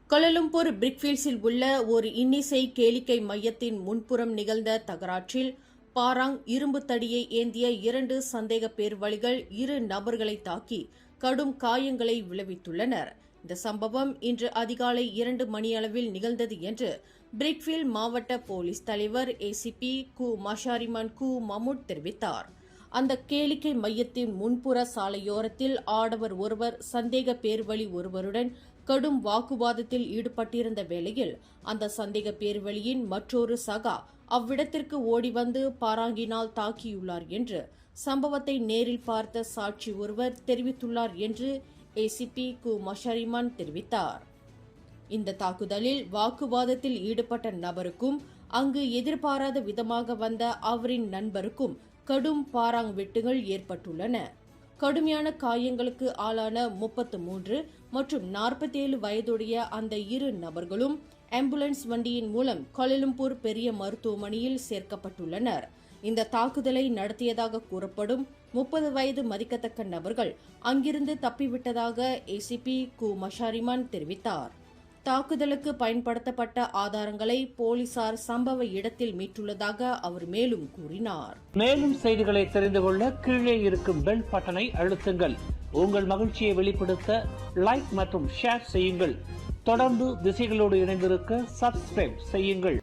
Kuala Lumpur பிரிக்ஃபீல்ட்ஸில் உள்ள ஒரு இன்னிசை கேளிக்கை மையத்தின் முன்புறம் நிகழ்ந்த தகராற்றில் பாராங் இரும்பு தடியை ஏந்திய 2 சந்தேக பேர்வழிகள் 2 நபர்களை தாக்கி கடும் காயங்களை விளைவித்துள்ளனர். இந்த சம்பவம் இன்று அதிகாலை 2 மணியளவில் நிகழ்ந்தது என்று பிரிக்ஃபீல்ட் மாவட்ட போலீஸ் தலைவர் ஏசிபி கு மஷாரிமான் கு மமுட் தெரிவித்தார். அந்த கேளிக்கை மையத்தின் முன்புற சாலையோரத்தில் ஆடவர் ஒருவர் சந்தேக பேர்வழி ஒருவருடன் கடும் வாக்குவாதத்தில் ஈடுபட்டிருந்த வேளையில் அந்த சந்தேக பேர்வழியின் மற்றொரு சகா அவ்விடத்திற்கு ஓடிவந்து பாராங்கினால் தாக்கியுள்ளார் என்று சம்பவத்தை நேரில் பார்த்த சாட்சி ஒருவர் தெரிவித்துள்ளார் என்று ஏசிபி கு மஷாரிமான் தெரிவித்தார். இந்த தாக்குதலில் வாக்குவாதத்தில் ஈடுபட்ட நபருக்கும் அங்கு எதிர்பாராத விதமாக வந்த அவரின் நண்பருக்கும் கடும் பாராங் வெட்டுகள் ஏற்பட்டுள்ளன. கடுமையான காயங்களுக்கு ஆளான 33 மற்றும் 47 வயதுடைய அந்த 2 நபர்களும் ஆம்புலன்ஸ் வண்டியின் மூலம் கோலாலம்பூர் பெரிய மருத்துவமனையில் சேர்க்கப்பட்டுள்ளனர். இந்த தாக்குதலை நடத்தியதாக கூறப்படும் 30 வயது மதிக்கத்தக்க நபர்கள் அங்கிருந்து தப்பிவிட்டதாக ஏசிபி கு மஷாரிமான் தெரிவித்தார். தாக்குதலுக்கு பயன்படுத்தப்பட்ட ஆதாரங்களை போலீசார் சம்பவ இடத்தில் மீட்டுள்ளதாக அவர் மேலும் கூறினார். மேலும் செய்திகளை தெரிந்து கொள்ள கீழே இருக்கும் பெல் பட்டனை அழுத்துங்கள். உங்கள் மகிழ்ச்சியை வெளிப்படுத்த லைக் மற்றும் ஷேர் செய்யுங்கள். தொடர்ந்து திசைகளோடு இணைந்திருக்க சப்ஸ்கிரைப் செய்யுங்கள்.